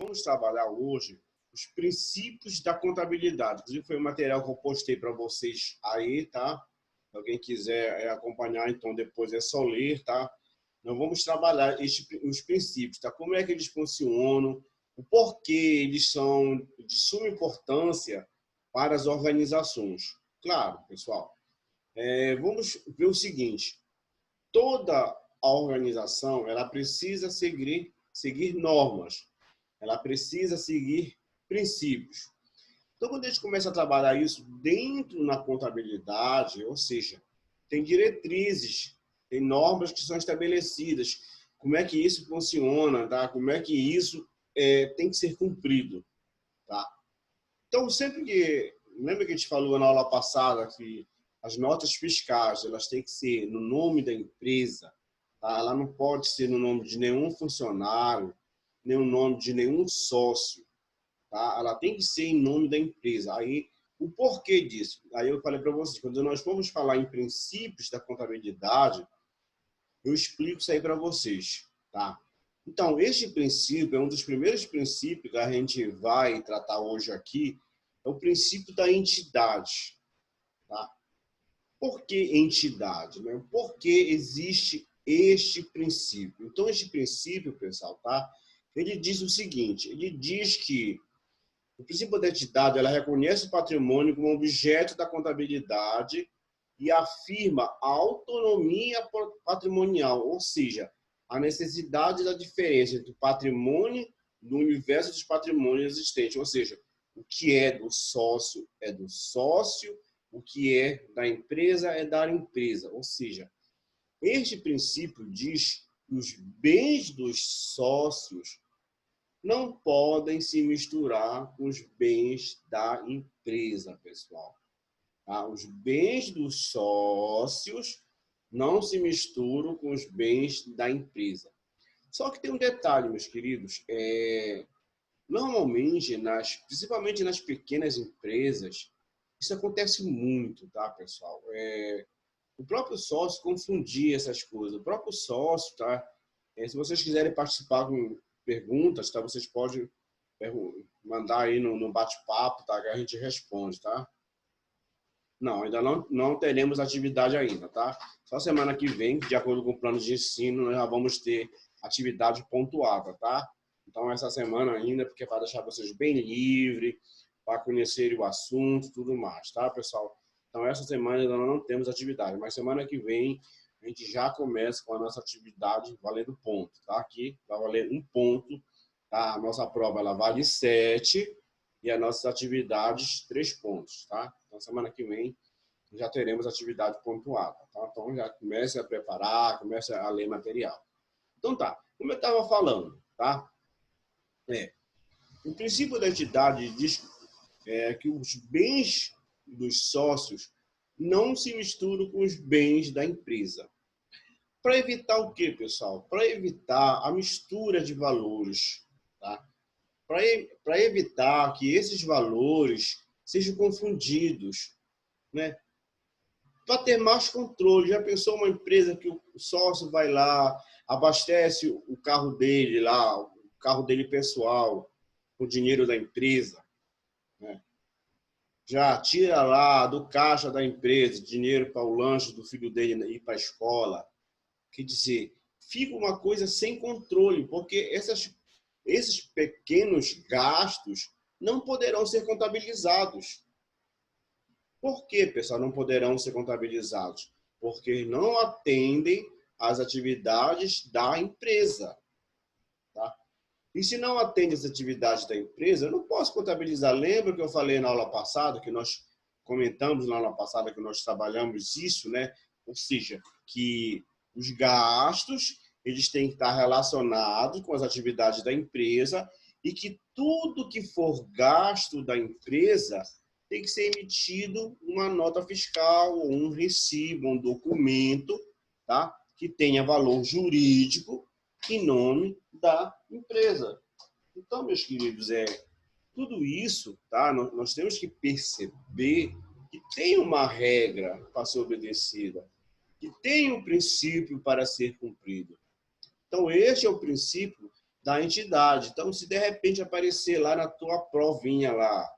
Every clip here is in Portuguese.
vamos trabalhar hoje os princípios da contabilidade. Inclusive, foi um material que eu postei para vocês aí, tá? Se alguém quiser acompanhar, então depois é só ler, tá? Nós vamos trabalhar os princípios, tá? Como é que eles funcionam, o porquê eles são de suma importância para as organizações. Claro, pessoal, vamos ver o seguinte: toda a organização ela precisa seguir normas, ela precisa seguir princípios. Então, quando a gente começa a trabalhar isso dentro na contabilidade, ou seja, tem diretrizes, tem normas que são estabelecidas, como é que isso funciona, tá? Como é que isso tem que ser cumprido, tá? Então, sempre que... Lembra que a gente falou na aula passada que as notas fiscais elas têm que ser no nome da empresa, tá? Ela não pode ser no nome de nenhum funcionário, nem o nome de nenhum sócio. Tá? Ela tem que ser em nome da empresa. Aí, o porquê disso? Aí eu falei para vocês, quando nós formos falar em princípios da contabilidade, eu explico isso aí para vocês. Tá? Então, este princípio é um dos primeiros princípios que a gente vai tratar hoje aqui, é o princípio da entidade. Tá? Por que entidade? Né? Por que existe este princípio? Então, este princípio, pessoal, tá? Ele diz o seguinte, ele diz que o princípio da entidade ela reconhece o patrimônio como objeto da contabilidade e afirma a autonomia patrimonial, ou seja, a necessidade da diferença entre o patrimônio do universo dos patrimônios existentes, ou seja, o que é do sócio, o que é da empresa é da empresa, ou seja, este princípio diz que os bens dos sócios não podem se misturar com os bens da empresa, pessoal. Tá? Os bens dos sócios não se misturam com os bens da empresa. Só que tem um detalhe, meus queridos. Normalmente, principalmente nas pequenas empresas, isso acontece muito, tá, pessoal? O próprio sócio confundir essas coisas. O próprio sócio, tá? Se vocês quiserem participar com perguntas, tá? Vocês podem mandar aí no bate-papo, tá? Que a gente responde, tá? Não, ainda não teremos atividade ainda, tá? Só semana que vem, de acordo com o plano de ensino, nós já vamos ter atividade pontuada, tá? Então, essa semana ainda, porque é para deixar vocês bem livres, para conhecerem o assunto, tudo mais, tá, pessoal? Então, essa semana ainda não temos atividade, mas semana que vem a gente já começa com a nossa atividade valendo ponto, tá? Aqui vai valer 1 ponto, tá? A nossa prova ela vale 7 e as nossas atividades 3 pontos, tá? Então, semana que vem já teremos atividade pontuada, tá? Então, já comece a preparar, comece a ler material. Então, tá. Como eu estava falando, tá? O princípio da entidade diz que os bens dos sócios não se misturam com os bens da empresa. Para evitar o quê, pessoal? Para evitar a mistura de valores, tá? Para evitar que esses valores sejam confundidos, né? Para ter mais controle. Já pensou uma empresa que o sócio vai lá, abastece o carro dele lá, o carro dele pessoal, com o dinheiro da empresa, né? Já tira lá do caixa da empresa dinheiro para o lanche do filho dele ir para a escola. Quer dizer, fica uma coisa sem controle, porque esses pequenos gastos não poderão ser contabilizados. Por que, pessoal, não poderão ser contabilizados? Porque não atendem às atividades da empresa. Tá? E se não atende às atividades da empresa, eu não posso contabilizar. Lembra que eu falei na aula passada, que nós comentamos na aula passada, que nós trabalhamos isso, né? Ou seja, que os gastos eles têm que estar relacionados com as atividades da empresa e que tudo que for gasto da empresa tem que ser emitido uma nota fiscal, ou um recibo, um documento, tá? Que tenha valor jurídico em nome da empresa. Então, meus queridos, tudo isso, tá? Nós temos que perceber que tem uma regra para ser obedecida, que tem um princípio para ser cumprido. Então, este é o princípio da entidade. Então, se de repente aparecer lá na tua provinha lá,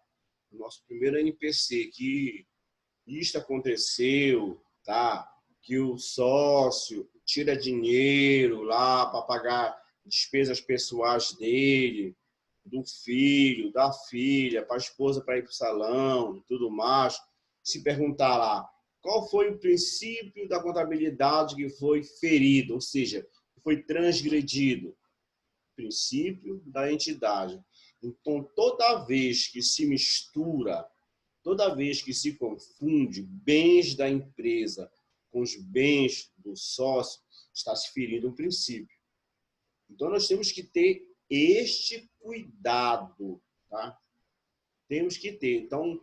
no nosso primeiro NPC, que isto aconteceu, tá? Que o sócio tira dinheiro lá para pagar despesas pessoais dele, do filho, da filha, para a esposa para ir para o salão e tudo mais, se perguntar lá qual foi o princípio da contabilidade que foi ferido, ou seja, que foi transgredido, princípio da entidade. Então, toda vez que se mistura, toda vez que se confunde bens da empresa com os bens do sócio, está se ferindo um princípio. Então, nós temos que ter este cuidado, tá? Temos que ter. Então,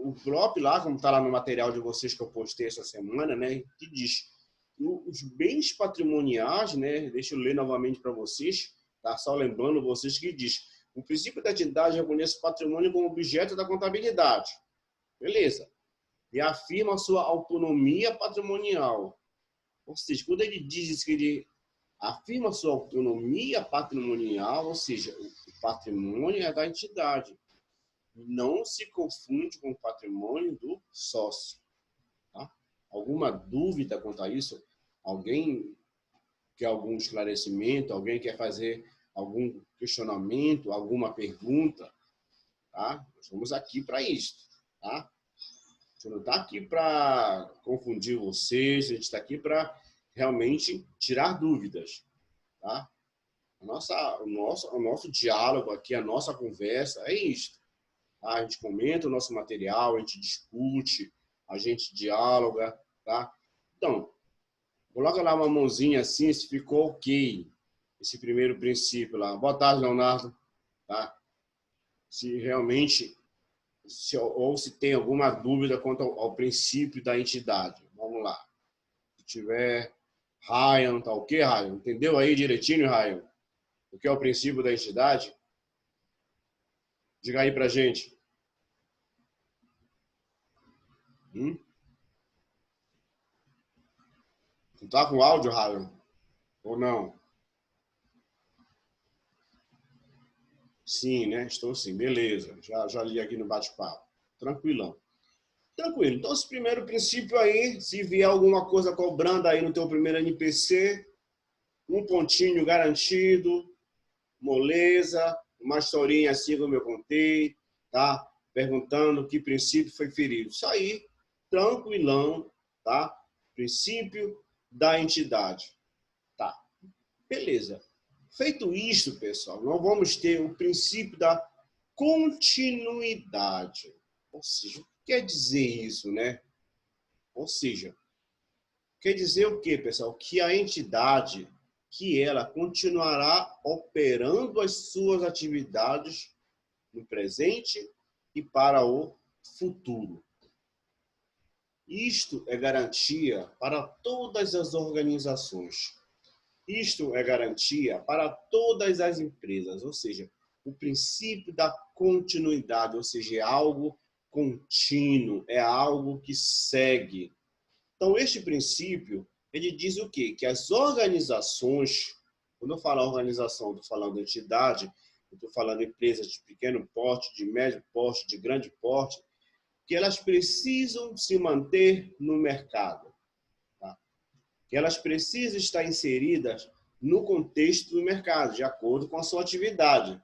o próprio lá, como está lá no material de vocês que eu postei essa semana, né, que diz os bens patrimoniais, né, deixa eu ler novamente para vocês, tá? Só lembrando vocês que diz: o princípio da entidade reconhece o patrimônio como objeto da contabilidade. Beleza. E afirma a sua autonomia patrimonial. Ou seja, quando ele diz isso, que ele afirma a sua autonomia patrimonial, ou seja, o patrimônio é da entidade. Não se confunde com o patrimônio do sócio. Tá? Alguma dúvida quanto a isso? Alguém quer algum esclarecimento? Alguém quer fazer algum questionamento? Alguma pergunta? Tá? Nós estamos aqui para isso. Tá? A gente não está aqui para confundir vocês, a gente está aqui para realmente tirar dúvidas. Tá? O nosso diálogo aqui, a nossa conversa é isso. Tá? A gente comenta o nosso material, a gente discute, a gente dialoga. Tá? Então, coloca lá uma mãozinha assim, se ficou ok. Esse primeiro princípio lá. Boa tarde, Leonardo. Tá? Se realmente, ou se tem alguma dúvida quanto ao princípio da entidade. Vamos lá. Se tiver, Ryan, tá ok, Ryan? Entendeu aí direitinho, Ryan? O que é o princípio da entidade? Diga aí pra gente. Tu tá com áudio, Ryan? Ou não? Sim, né? Estou sim. Beleza. Já li aqui no bate-papo. Tranquilão. Tranquilo. Então, esse primeiro princípio aí, se vier alguma coisa cobrando aí no teu primeiro NPC, um pontinho garantido, moleza, uma historinha assim como eu contei, tá? Perguntando que princípio foi ferido. Isso aí, tranquilão, tá? Princípio da entidade. Tá. Beleza. Feito isso, pessoal, nós vamos ter o princípio da continuidade. Ou seja, o que quer dizer isso, né? Ou seja, quer dizer o quê, pessoal? Que a entidade, que ela continuará operando as suas atividades no presente e para o futuro. Isto é garantia para todas as organizações. Isto é garantia para todas as empresas, ou seja, o princípio da continuidade, ou seja, é algo contínuo, é algo que segue. Então, este princípio, ele diz o quê? Que as organizações, quando eu falo organização, estou falando entidade, estou falando empresas de pequeno porte, de médio porte, de grande porte, que elas precisam se manter no mercado. Tá? Que elas precisam estar inseridas no contexto do mercado, de acordo com a sua atividade.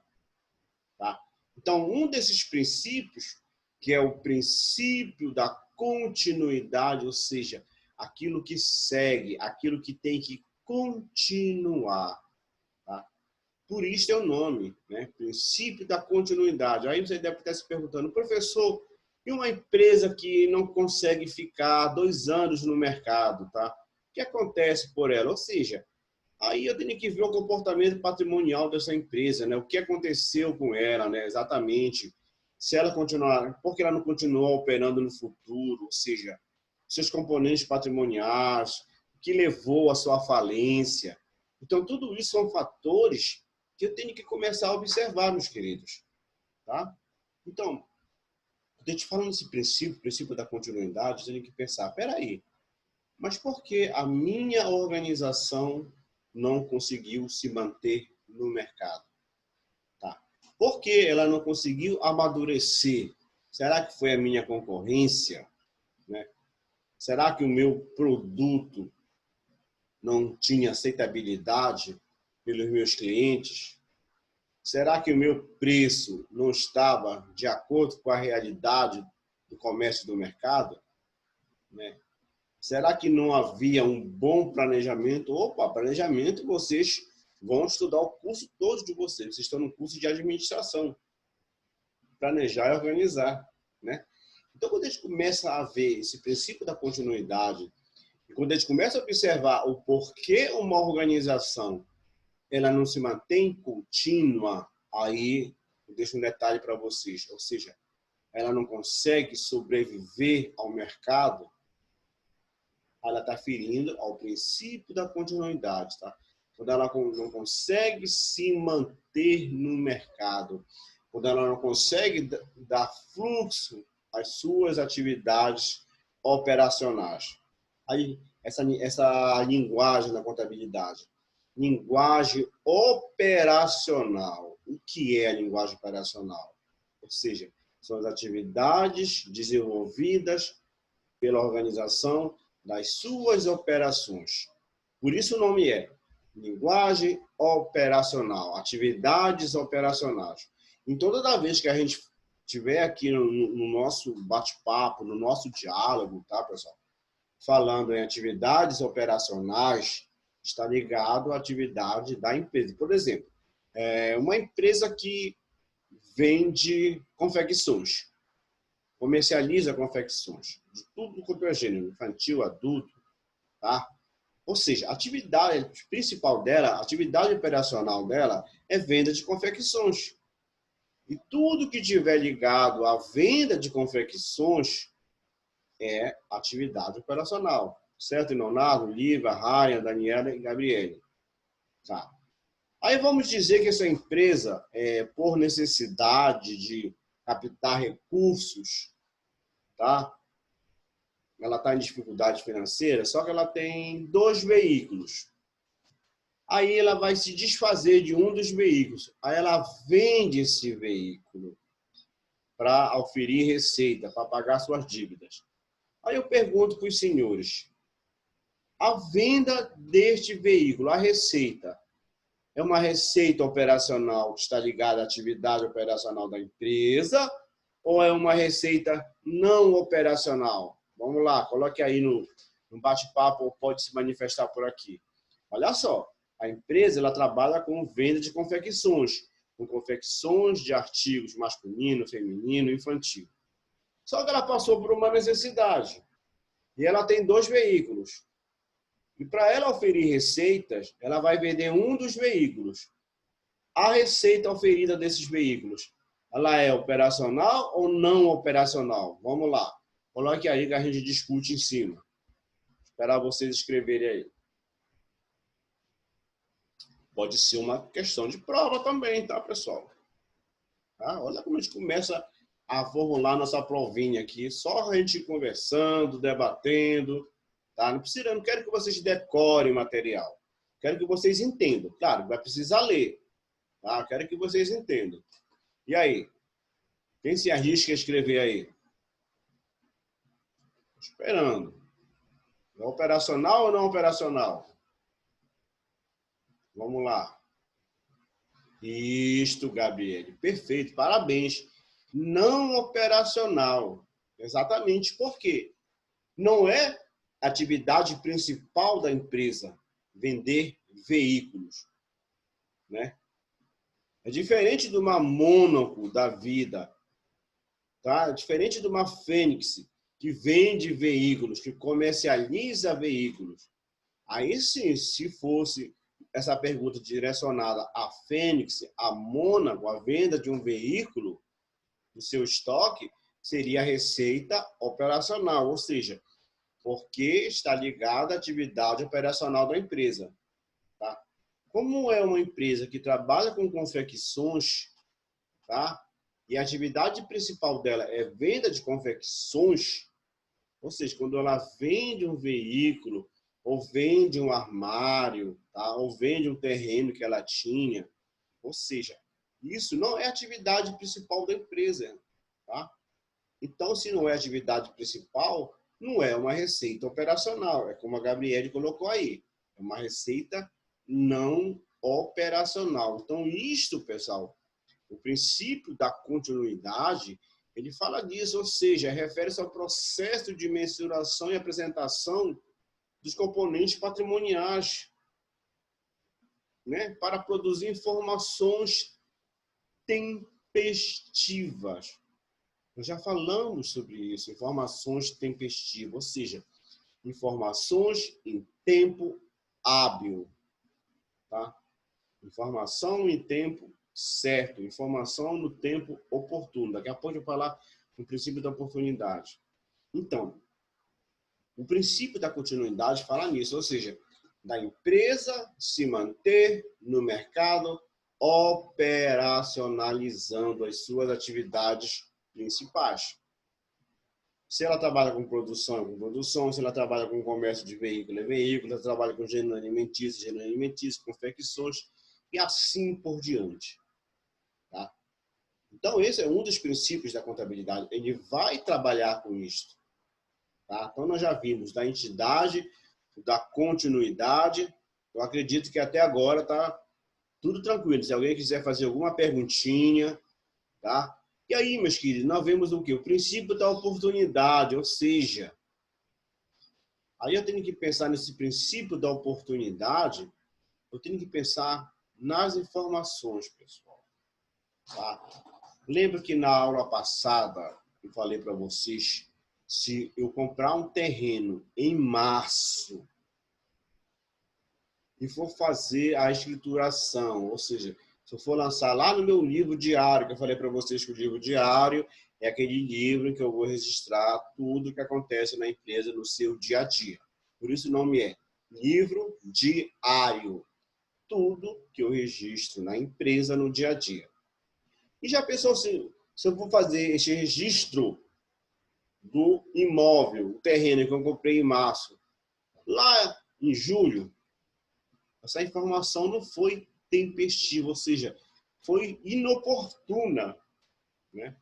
Tá? Então, um desses princípios, que é o princípio da continuidade, ou seja, aquilo que segue, aquilo que tem que continuar. Tá? Por isso é o nome, né? Princípio da continuidade. Aí você deve estar se perguntando, professor, e uma empresa que não consegue ficar 2 anos no mercado, tá? O que acontece por ela? Ou seja, aí eu tenho que ver o comportamento patrimonial dessa empresa, né? O que aconteceu com ela, né? Exatamente. Se ela continuar, por que ela não continuou operando no futuro? Ou seja, seus componentes patrimoniais, o que levou à sua falência. Então, tudo isso são fatores que eu tenho que começar a observar, meus queridos. Tá? Então, a gente falando desse princípio da continuidade, eu tenho que pensar, peraí, mas por que a minha organização não conseguiu se manter no mercado. Tá? Por que ela não conseguiu amadurecer? Será que foi a minha concorrência? Né? Será que o meu produto não tinha aceitabilidade pelos meus clientes? Será que o meu preço não estava de acordo com a realidade do comércio do mercado? Né? Será que não havia um bom planejamento? Opa, planejamento, vocês vão estudar o curso todo de vocês. Vocês estão no curso de administração. Planejar e organizar, né? Então, quando a gente começa a ver esse princípio da continuidade, e quando a gente começa a observar o porquê uma organização ela não se mantém contínua, aí eu deixo um detalhe para vocês, ou seja, ela não consegue sobreviver ao mercado, ela está ferindo ao princípio da continuidade, tá? Quando ela não consegue se manter no mercado, quando ela não consegue dar fluxo às suas atividades operacionais. Aí, essa linguagem da contabilidade, linguagem operacional. O que é a linguagem operacional? Ou seja, são as atividades desenvolvidas pela organização das suas operações. Por isso o nome é linguagem operacional, atividades operacionais. Então, toda vez que a gente estiver aqui no nosso bate-papo, no nosso diálogo, tá, pessoal? Falando em atividades operacionais, está ligado à atividade da empresa. Por exemplo, uma empresa que vende confecções, comercializa confecções, de tudo quanto é gênero, infantil, adulto, tá? Ou seja, a atividade principal dela, a atividade operacional dela é venda de confecções. E tudo que tiver ligado à venda de confecções é atividade operacional. Certo, Leonardo, Lívia, Ryan, Daniela e Gabriele. Tá. Aí vamos dizer que essa empresa, por necessidade de captar recursos, tá? Ela está em dificuldade financeira, só que ela tem 2 veículos. Aí ela vai se desfazer de um dos veículos. Aí ela vende esse veículo para oferir receita, para pagar suas dívidas. Aí eu pergunto para os senhores, a venda deste veículo, a receita, é uma receita operacional que está ligada à atividade operacional da empresa ou é uma receita não operacional? Vamos lá, coloque aí no bate-papo ou pode se manifestar por aqui. Olha só, a empresa ela trabalha com venda de confecções, com confecções de artigos masculino, feminino, infantil. Só que ela passou por uma necessidade e ela tem 2 veículos. E para ela oferir receitas, ela vai vender um dos veículos. A receita oferida desses veículos, ela é operacional ou não operacional? Vamos lá. Coloque aí que a gente discute em cima. Esperar vocês escreverem aí. Pode ser uma questão de prova também, tá, pessoal? Tá? Olha como a gente começa a formular nossa provinha aqui. Só a gente conversando, debatendo. Tá? Não quero que vocês decorem o material. Quero que vocês entendam. Claro, vai precisar ler. Tá? Quero que vocês entendam. E aí? Quem se arrisca a escrever aí? Esperando. É operacional ou não operacional? Vamos lá. Isto, Gabriele. Perfeito. Parabéns. Não operacional. Exatamente. Por quê? Não é a atividade principal da empresa vender veículos, né? É diferente de uma Mônaco da vida, tá? É diferente de uma Fênix que vende veículos, que comercializa veículos. Aí sim, se fosse essa pergunta direcionada à Fênix, à Mônaco, a venda de um veículo do seu estoque, seria a receita operacional, ou seja, porque está ligada à atividade operacional da empresa. Tá? Como é uma empresa que trabalha com confecções, tá? E a atividade principal dela é venda de confecções, ou seja, quando ela vende um veículo, ou vende um armário, tá? Ou vende um terreno que ela tinha, Ou seja, isso não é a atividade principal da empresa, tá? Então, se não é a atividade principal, não é uma receita operacional. É como a Gabriele colocou aí. É uma receita não operacional. Então, isto, pessoal, o princípio da continuidade, ele fala disso, ou seja, refere-se ao processo de mensuração e apresentação dos componentes patrimoniais, né, para produzir informações tempestivas. Nós já falamos sobre isso, informações tempestivas, ou seja, informações em tempo hábil, tá? Informação em tempo certo, informação no tempo oportuno. Daqui a pouco eu vou falar no princípio da oportunidade. Então, o princípio da continuidade fala nisso, ou seja, da empresa se manter no mercado operacionalizando as suas atividades principais. Se ela trabalha com produção, se ela trabalha com comércio de veículo, é veículo, se ela trabalha com gênero alimentício, confecções, e assim por diante. Tá? Então, esse é um dos princípios da contabilidade. Ele vai trabalhar com isso. Tá? Então, nós já vimos da entidade, da continuidade. Eu acredito que até agora está tudo tranquilo. Se alguém quiser fazer alguma perguntinha, tá? E aí, meus queridos, nós vemos o quê? O princípio da oportunidade, ou seja, aí eu tenho que pensar nesse princípio da oportunidade, eu tenho que pensar nas informações, pessoal. Tá? Lembra que na aula passada eu falei para vocês, se eu comprar um terreno em março e for fazer a escrituração, ou seja, se eu for lançar lá no meu livro diário, que eu falei para vocês que o livro diário é aquele livro em que eu vou registrar tudo que acontece na empresa no seu dia a dia. Por isso o nome é livro diário. Tudo que eu registro na empresa no dia a dia. E já pensou se eu vou fazer esse registro do imóvel, o terreno que eu comprei em março, lá em julho, essa informação não foi tempestiva, ou seja, foi inoportuna, né?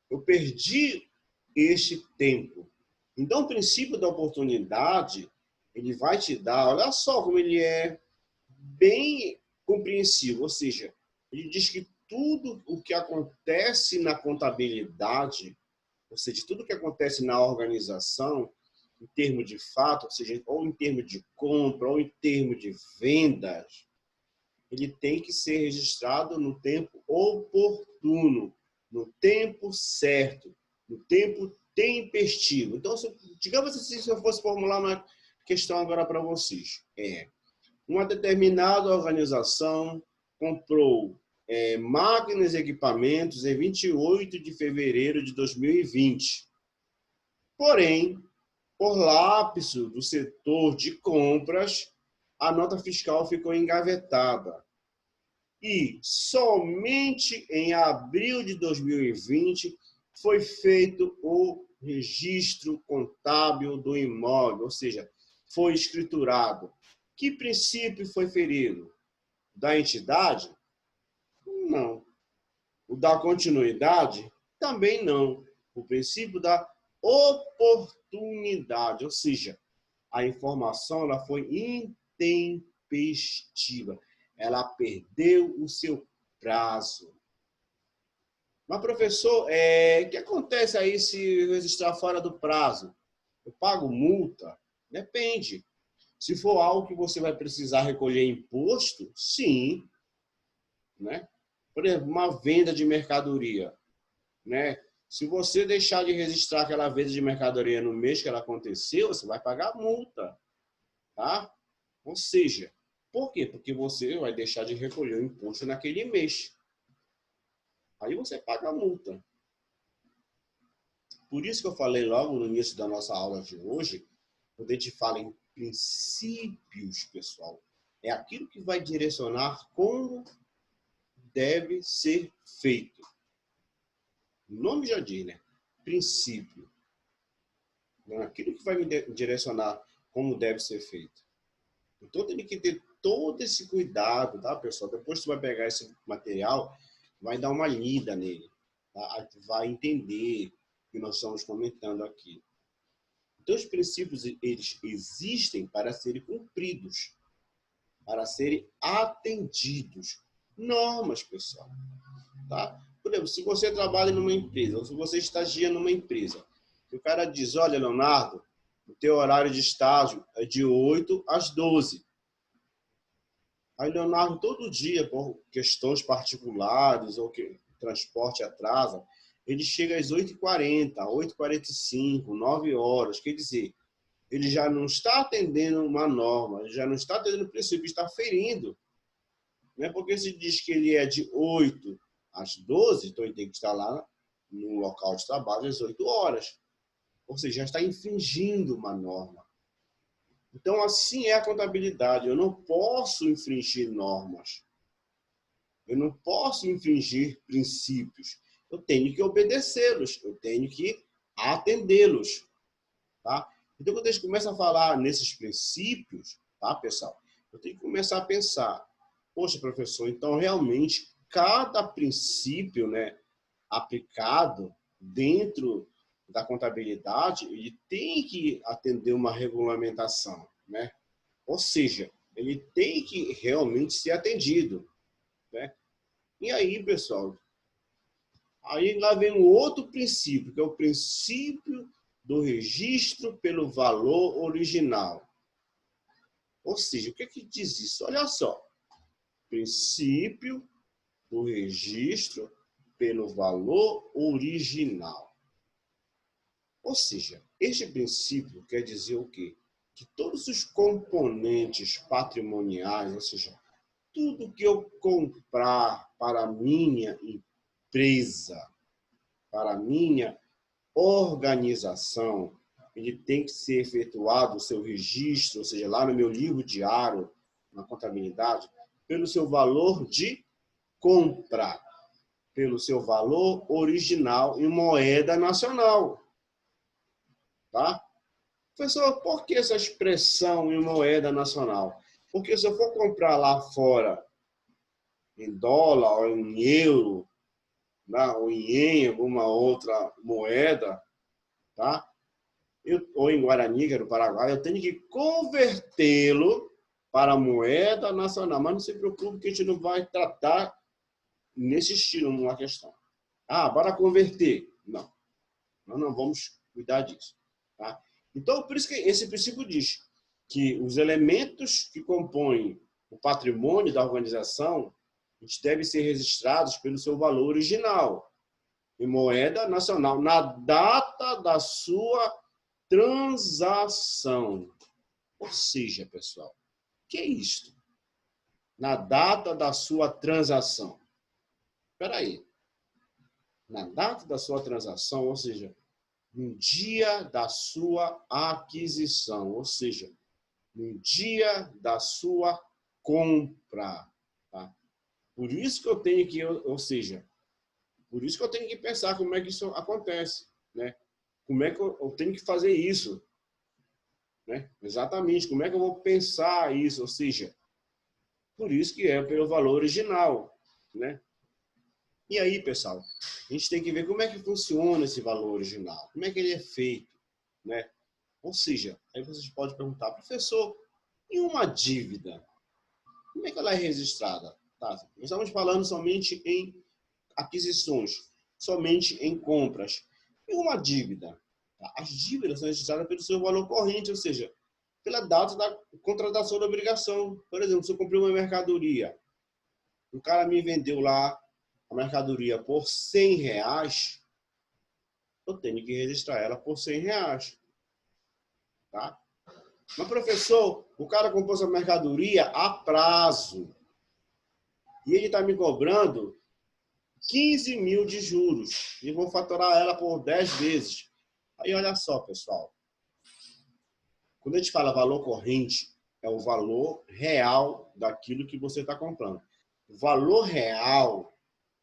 Eu perdi este tempo. Então, o princípio da oportunidade, ele vai te dar, olha só como ele é bem compreensivo, ou seja, ele diz que tudo o que acontece na contabilidade, ou seja, tudo o que acontece na organização, em termos de fato, ou seja, ou em termos de compra, ou em termos de vendas, ele tem que ser registrado no tempo oportuno, no tempo certo, no tempo tempestivo. Então, digamos assim, se eu fosse formular uma questão agora para vocês, uma determinada organização comprou máquinas e equipamentos em 28 de fevereiro de 2020. Porém, por lapso do setor de compras, a nota fiscal ficou engavetada. E somente em abril de 2020 foi feito o registro contábil do imóvel, ou seja, foi escriturado. Que princípio foi ferido? Da entidade? Não. O da continuidade? Também não. O princípio da oportunidade, ou seja, a informação ela foi intempestiva. Ela perdeu o seu prazo. Mas, professor, o que acontece aí se eu registrar fora do prazo? Eu pago multa? Depende. Se for algo que você vai precisar recolher imposto, sim. Né? Por exemplo, uma venda de mercadoria. Né? Se você deixar de registrar aquela venda de mercadoria no mês que ela aconteceu, você vai pagar multa. Tá? Ou seja, por quê? Porque você vai deixar de recolher o imposto naquele mês. Aí você paga a multa. Por isso que eu falei logo no início da nossa aula de hoje, quando a gente fala em princípios, pessoal, é aquilo que vai direcionar como deve ser feito. O nome já diz, né? Princípio. Aquilo que vai me direcionar como deve ser feito. Então, tem que ter todo esse cuidado, tá, pessoal? Depois tu vai pegar esse material, vai dar uma lida nele, tá? Aí tu vai entender o que nós estamos comentando aqui. Então, os princípios, eles existem para serem cumpridos, para serem atendidos. Normas, pessoal, tá? Por exemplo, se você trabalha numa empresa, ou se você estagia numa empresa, e o cara diz, olha, Leonardo, o teu horário de estágio é de 8 às 12. Aí, Leonardo, todo dia, por questões particulares ou que o transporte atrasa, ele chega às 8h40, 8h45, 9 horas. Quer dizer, ele já não está atendendo uma norma, ele já não está atendendo o princípio, está ferindo. Né? Porque se diz que ele é de 8 às 12, então ele tem que estar lá no local de trabalho às 8 horas. Ou seja, já está infringindo uma norma. Então, assim é a contabilidade. Eu não posso infringir normas. Eu não posso infringir princípios. Eu tenho que obedecê-los. Eu tenho que atendê-los. Tá? Então, quando a gente começa a falar nesses princípios, tá, pessoal? Eu tenho que começar a pensar, poxa, professor, então realmente cada princípio, né, aplicado dentro da contabilidade, ele tem que atender uma regulamentação, né? Ou seja, ele tem que realmente ser atendido, né? E aí, pessoal, aí lá vem um outro princípio, que é o princípio do registro pelo valor original. Ou seja, o que é que diz isso? Olha só, princípio do registro pelo valor original. Ou seja, este princípio quer dizer o quê? Que todos os componentes patrimoniais, ou seja, tudo que eu comprar para a minha empresa, para a minha organização, ele tem que ser efetuado o seu registro, ou seja, lá no meu livro diário, na contabilidade, pelo seu valor de compra, pelo seu valor original em moeda nacional. Tá? Professor, por que essa expressão em moeda nacional? Porque se eu for comprar lá fora em dólar ou em euro, né, ou em alguma outra moeda, tá? Ou em Guarani, que é do Paraguai, eu tenho que convertê-lo para a moeda nacional. Mas não se preocupe que a gente não vai tratar nesse estilo uma questão. Ah, para converter. Não, nós não vamos cuidar disso. Tá? Então, por isso que esse princípio diz que os elementos que compõem o patrimônio da organização devem ser registrados pelo seu valor original, em moeda nacional, na data da sua transação. Ou seja, pessoal, o que é isto? Na data da sua transação. Espera aí. Na data da sua transação, ou seja, no dia da sua aquisição, ou seja, no dia da sua compra. Tá? Por isso que eu tenho que, ou seja, por isso que eu tenho que pensar como é que isso acontece, né? Como é que eu tenho que fazer isso, né? Exatamente, como é que eu vou pensar isso, ou seja, por isso que é pelo valor original, né? E aí, pessoal, a gente tem que ver como é que funciona esse valor original, como é que ele é feito, né? Ou seja, aí vocês podem perguntar, professor, e uma dívida? Como é que ela é registrada? Tá? Nós estamos falando somente em aquisições, somente em compras. E uma dívida? Tá? As dívidas são registradas pelo seu valor corrente, ou seja, pela data da contratação da obrigação. Por exemplo, se eu comprei uma mercadoria, o cara me vendeu lá a mercadoria por R$100, eu tenho que registrar ela por R$100. Tá? Mas, professor, o cara comprou essa mercadoria a prazo e ele está me cobrando 15 mil de juros e vou faturar ela por 10 vezes. Aí, olha só, pessoal. Quando a gente fala valor corrente, é o valor real daquilo que você está comprando. O valor real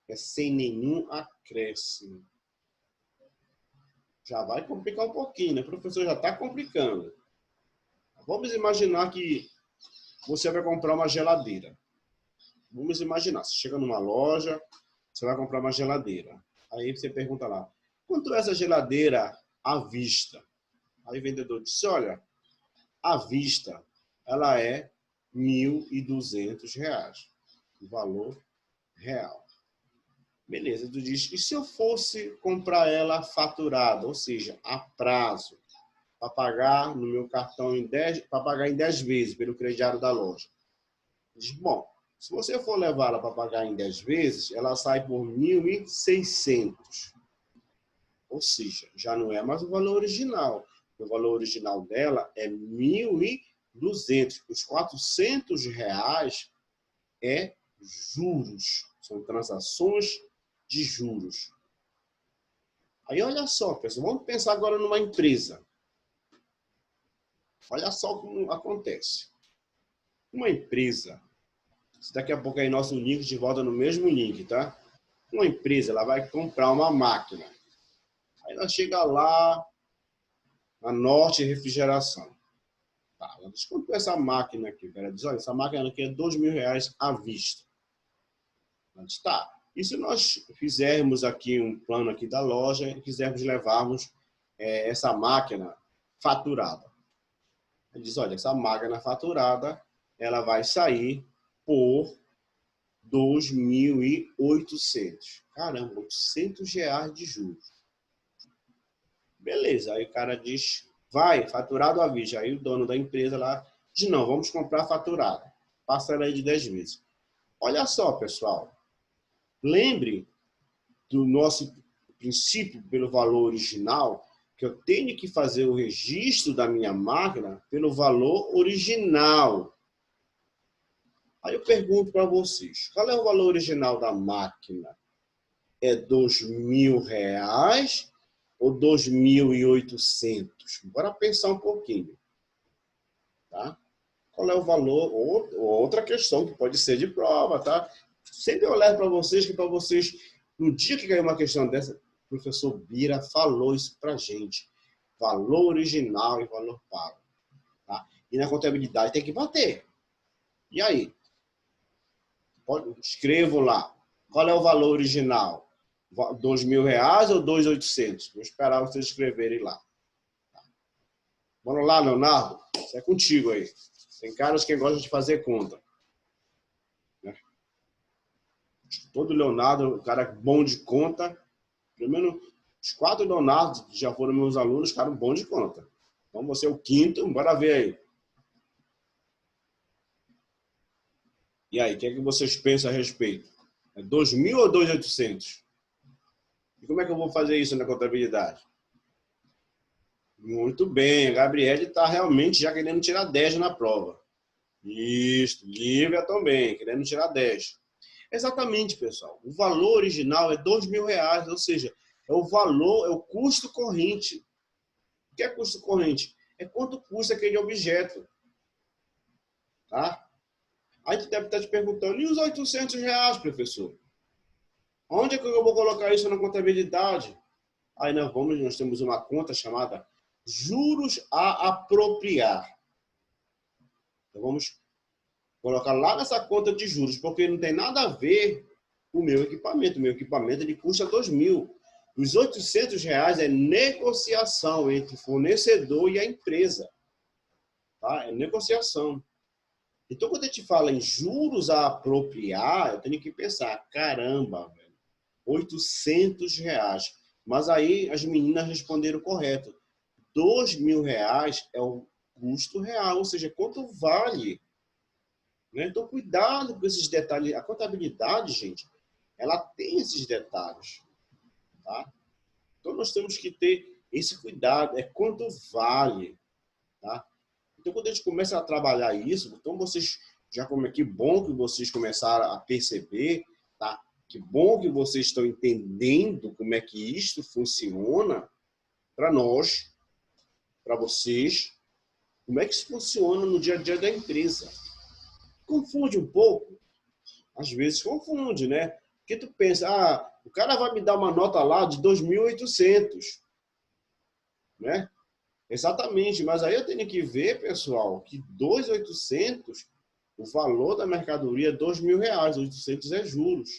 é sem nenhum acréscimo. Já vai complicar um pouquinho, né? O professor já está complicando. Vamos imaginar que você vai comprar uma geladeira. Vamos imaginar, você chega numa loja, você vai comprar uma geladeira. Aí você pergunta lá, quanto é essa geladeira à vista? Aí o vendedor disse, olha, à vista, ela é R$ 1.200, o valor real. Beleza, tu diz, e se eu fosse comprar ela faturada, ou seja, a prazo, para pagar no meu cartão para pagar em 10 vezes pelo crediário da loja? Diz, bom, se você for levar ela para pagar em 10 vezes, ela sai por 1.600. Ou seja, já não é mais o valor original. O valor original dela é 1.200. Os R$ 400 é juros. São transações de juros. Aí olha só, pessoal, vamos pensar agora numa empresa. Olha só como acontece. Uma empresa, daqui a pouco aí nosso link de volta no mesmo link, tá? Uma empresa, ela vai comprar uma máquina. Aí ela chega lá na Norte Refrigeração. Tá, ela diz, quanto é essa máquina aqui? Ela diz, olha, essa máquina aqui é R$ 2.000 à vista. Ela diz, tá. E se nós fizermos aqui um plano aqui da loja e quisermos levarmos essa máquina faturada? Ele diz, olha, essa máquina faturada, ela vai sair por 2.800. Caramba, R$ 800 de juros. Beleza, aí o cara diz, vai, faturado à vista. Aí o dono da empresa lá diz, não, vamos comprar faturado. Passa ela aí de 10 vezes. Olha só, pessoal. Lembre do nosso princípio pelo valor original, que eu tenho que fazer o registro da minha máquina pelo valor original. Aí eu pergunto para vocês, qual é o valor original da máquina? É R$ 2.000 ou 2.800? Bora pensar um pouquinho. Tá? Qual é o valor? Outra questão que pode ser de prova, tá? Sempre eu levo para vocês, no dia que caiu uma questão dessa, o professor Bira falou isso para a gente. Valor original e valor pago. Tá? E na contabilidade tem que bater. E aí? Escrevo lá. Qual é o valor original? R$ 2.000 ou 2.800? Vou esperar vocês escreverem lá. Tá? Vamos lá, Leonardo. Isso é contigo aí. Tem caras que gostam de fazer conta. Todo Leonardo, um cara bom de conta. Pelo menos os 4 Leonardos que já foram meus alunos, cara bom de conta. Então você é o 5º, bora ver aí. E aí, o que é que vocês pensam a respeito? É 2.000 ou 2.800? E como é que eu vou fazer isso na contabilidade? Muito bem, a Gabriele está realmente já querendo tirar 10 na prova. Isso, Lívia também, querendo tirar 10. Exatamente, pessoal. O valor original é R$ 2.000, ou seja, é o valor, é o custo corrente. O que é custo corrente? É quanto custa aquele objeto. Tá? Aí tu deve estar te perguntando, e os R$ 800, professor? Onde é que eu vou colocar isso na contabilidade? Aí nós temos uma conta chamada juros a apropriar. Então vamos colocar lá nessa conta de juros, porque não tem nada a ver com o meu equipamento. O meu equipamento ele custa R$ 2.000. Os R$ 800 é negociação entre o fornecedor e a empresa. Tá? É negociação. Então, quando a gente fala em juros a apropriar, eu tenho que pensar, caramba, velho, R$ 800. Mas aí as meninas responderam correto. R$ 2.000 é o custo real, ou seja, quanto vale. Né? Então, cuidado com esses detalhes. A contabilidade, gente, ela tem esses detalhes. Tá? Então, nós temos que ter esse cuidado. É quanto vale. Tá? Então, quando a gente começa a trabalhar isso, então vocês que bom que vocês começaram a perceber, tá? Que bom que vocês estão entendendo como é que isto funciona para nós, para vocês, como é que isso funciona no dia a dia da empresa. Confunde um pouco, às vezes confunde, né? Porque tu pensa, o cara vai me dar uma nota lá de 2.800, né? Exatamente, mas aí eu tenho que ver, pessoal, que 2.800 o valor da mercadoria é R$ 2.000, 800 é juros,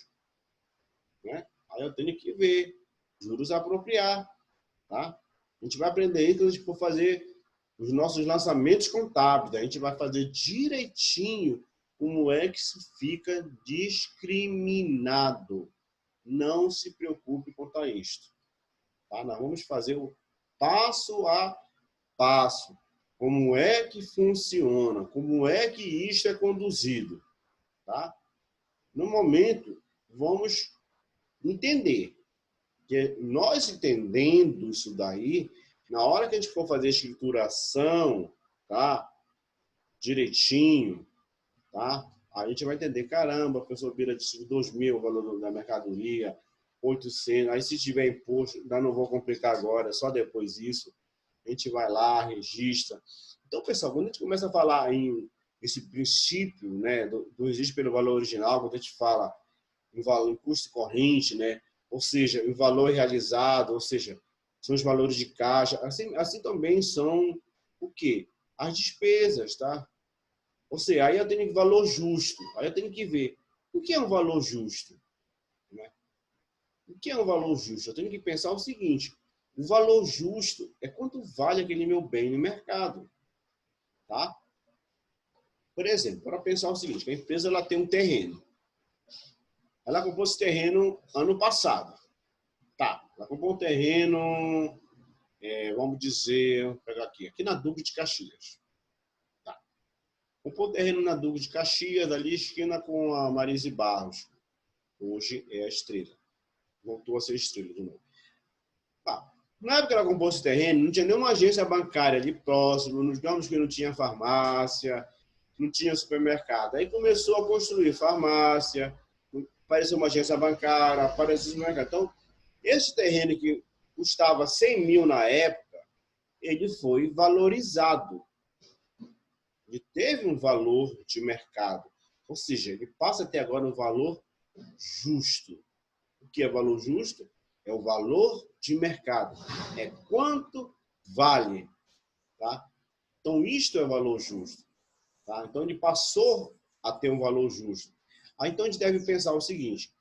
né? Aí eu tenho que ver, juros a apropriar, tá? A gente vai aprender isso quando a gente for fazer os nossos lançamentos contábeis, a gente vai fazer direitinho como é que isso fica discriminado. Não se preocupe quanto a isto, tá? Nós vamos fazer o passo a passo. Como é que funciona? Como é que isto é conduzido? Tá? No momento, vamos entender. Que nós entendendo isso daí, na hora que a gente for fazer a escrituração, tá? Direitinho, tá? A gente vai entender, caramba, a pessoa vira de 2.000 o valor da mercadoria, 800, aí se tiver imposto, ainda não vou complicar agora, só depois isso. A gente vai lá, registra. Então, pessoal, quando a gente começa a falar em esse princípio, né, do registro pelo valor original, quando a gente fala em valor em custo corrente, né, ou seja, em valor realizado, ou seja, são os valores de caixa, assim também são o quê? As despesas, tá? Ou seja, aí eu tenho valor justo, aí eu tenho que ver o que é um valor justo, né? O que é um valor justo? Eu tenho que pensar o seguinte: o valor justo é quanto vale aquele meu bem no mercado, tá? Por exemplo, para pensar o seguinte, a empresa ela tem um terreno. Ela comprou esse terreno ano passado. Tá, ela comprou um terreno, vamos dizer, vou pegar aqui na Duque de Caxias. Tá. Comprou um terreno na Duque de Caxias, ali esquina com a Marise Barros. Hoje é a Estrela. Voltou a ser Estrela de novo. Tá. Na época que ela comprou esse terreno, não tinha nenhuma agência bancária ali próximo, digamos que não tinha farmácia, não tinha supermercado. Aí começou a construir farmácia, apareceu uma agência bancária, apareceu um supermercado. Então, esse terreno que custava 100 mil na época, ele foi valorizado. Ele teve um valor de mercado. Ou seja, ele passa até agora um valor justo. O que é valor justo? É o valor de mercado. É quanto vale. Tá? Então, isto é valor justo. Tá? Então, ele passou a ter um valor justo. Aí, então, a gente deve pensar o seguinte: